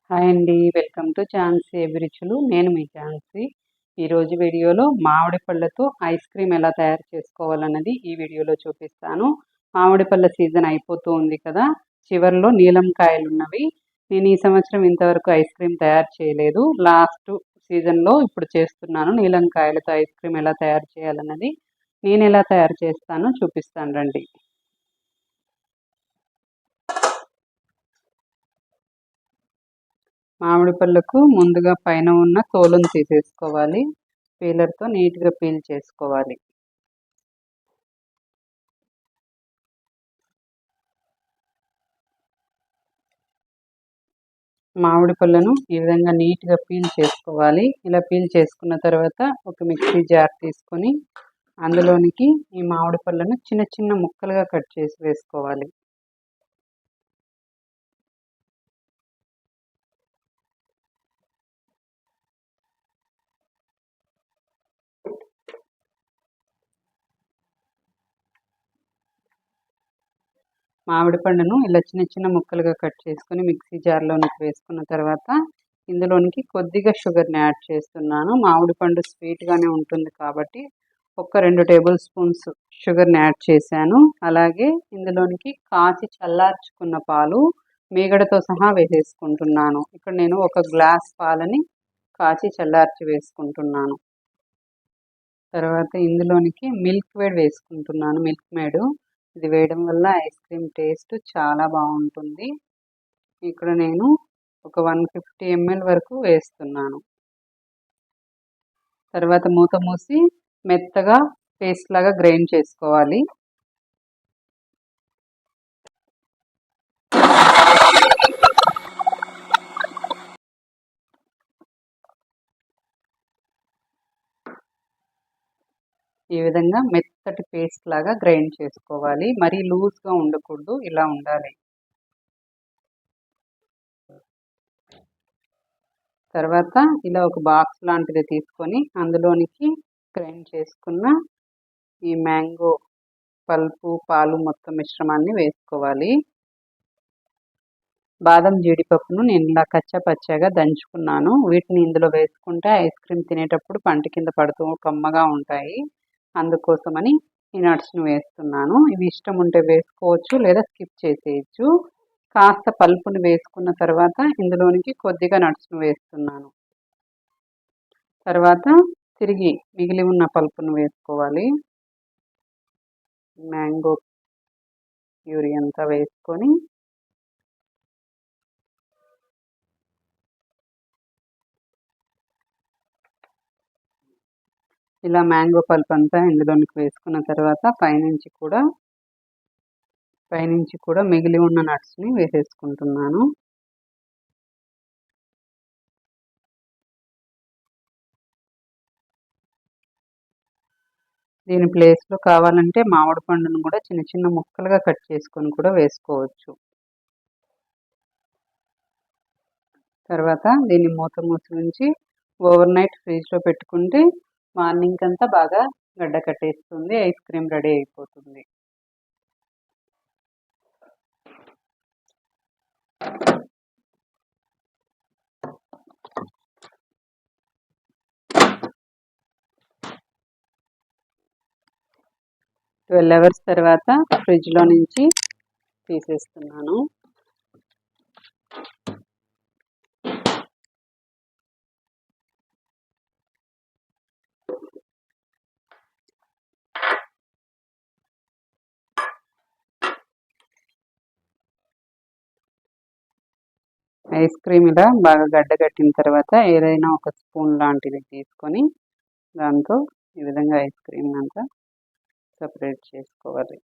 Hi అండి. Welcome to Jhansi అభిరుచులు. నేను మీ ఝాన్సీ. ఈరోజు వీడియోలో మామిడి పళ్ళతో ఐస్ క్రీమ్ ఎలా తయారు చేసుకోవాలన్నది ఈ వీడియోలో చూపిస్తాను. మామిడి పళ్ళ సీజన్ అయిపోతూ ఉంది కదా, చివర్లో నీలం కాయలు ఉన్నవి. నేను ఈ సంవత్సరం ఇంతవరకు ఐస్ క్రీమ్ తయారు చేయలేదు. లాస్ట్ సీజన్లో ఇప్పుడు చేస్తున్నాను. నీలం కాయలతో ఐస్ క్రీమ్ ఎలా తయారు చేయాలన్నది నేను ఎలా తయారు చేస్తానో చూపిస్తాను రండి. మామిడి పళ్ళకు ముందుగా పైన ఉన్న తోలును తీసేసుకోవాలి. పీలర్తో నీట్గా పీల్ చేసుకోవాలి. మామిడి పళ్ళను ఈ విధంగా నీట్గా పీల్ చేసుకోవాలి. ఇలా పీల్ చేసుకున్న తర్వాత ఒక మిక్సీ జార్ తీసుకొని అందులోనికి ఈ మామిడి పళ్ళను చిన్న చిన్న ముక్కలుగా కట్ చేసి వేసుకోవాలి. మామిడి పండును ఇలా చిన్న చిన్న ముక్కలుగా కట్ చేసుకొని మిక్సీ జార్లోనికి వేసుకున్న తర్వాత ఇందులోనికి కొద్దిగా షుగర్ని యాడ్ చేస్తున్నాను. మామిడి పండు స్వీట్గానే ఉంటుంది కాబట్టి ఒక 2 టేబుల్ స్పూన్స్ షుగర్ని యాడ్ చేశాను. అలాగే ఇందులోనికి కాచి చల్లార్చుకున్న పాలు మీగడతో సహా వేసేసుకుంటున్నాను. ఇక్కడ నేను ఒక గ్లాస్ పాలని కాచి చల్లార్చి వేసుకుంటున్నాను. తర్వాత ఇందులోనికి మిల్క్ మేడ్ వేసుకుంటున్నాను. మిల్క్ మేడ్ ఇది వేయడం వల్ల ఐస్ క్రీమ్ టేస్ట్ చాలా బాగుంటుంది. ఇక్కడ నేను ఒక 150 ml వరకు వేస్తున్నాను. తర్వాత మూత మూసి మెత్తగా పేస్ట్ లాగా గ్రైండ్ చేసుకోవాలి. ఈ విధంగా మెత్తటి పేస్ట్ లాగా గ్రైండ్ చేసుకోవాలి. మరీ లూజ్గా ఉండకూడదు, ఇలా ఉండాలి. తర్వాత ఇలా ఒక బాక్స్ లాంటిది తీసుకొని అందులోనికి గ్రైండ్ చేసుకున్న ఈ మ్యాంగో పల్పు పాలు మొత్తం మిశ్రమాన్ని వేసుకోవాలి. బాదం జీడిపప్పును నేను ఇలా కచ్చా పచ్చాగా దంచుకున్నాను. వీటిని ఇందులో వేసుకుంటే ఐస్ క్రీమ్ తినేటప్పుడు పంట కింద పడుతూ కమ్మగా ఉంటాయి. అందుకోసమని ఈ నట్స్ను వేస్తున్నాను. ఇవి ఇష్టం ఉంటే వేసుకోవచ్చు, లేదా స్కిప్ చేసేయచ్చు. కాస్త పల్పుని వేసుకున్న తర్వాత ఇందులోనికి కొద్దిగా నట్స్ను వేస్తున్నాను. తర్వాత తిరిగి మిగిలి ఉన్న పల్పును వేసుకోవాలి. మ్యాంగో ప్యూరీ అంతా వేసుకొని ఇలా మ్యాంగో పల్ప్ అంతా ఇందులోనికి వేసుకున్న తర్వాత పైనుంచి కూడా మిగిలి ఉన్న నట్స్ని వేసేసుకుంటున్నాను. దీని ప్లేస్లో కావాలంటే మామిడి పండును కూడా చిన్న చిన్న ముక్కలుగా కట్ చేసుకొని కూడా వేసుకోవచ్చు. తర్వాత దీన్ని మూత మూసి ఉంచి ఓవర్ నైట్ ఫ్రిడ్జ్లో పెట్టుకుంటే మార్నింగ్ అంతా బాగా గడ్డ కట్టేస్తుంది. ఐస్ క్రీమ్ రెడీ అయిపోతుంది. ట్వెల్వ్ అవర్స్ తర్వాత ఫ్రిడ్జ్లో నుంచి తీసేస్తున్నాను. ఐస్ క్రీమ్ ఇలా బాగా గడ్డకట్టిన తర్వాత ఏదైనా ఒక స్పూన్ లాంటిది తీసుకొని దాంతో ఈ విధంగా ఐస్ క్రీమ్ అంతా సపరేట్ చేసుకోవాలి.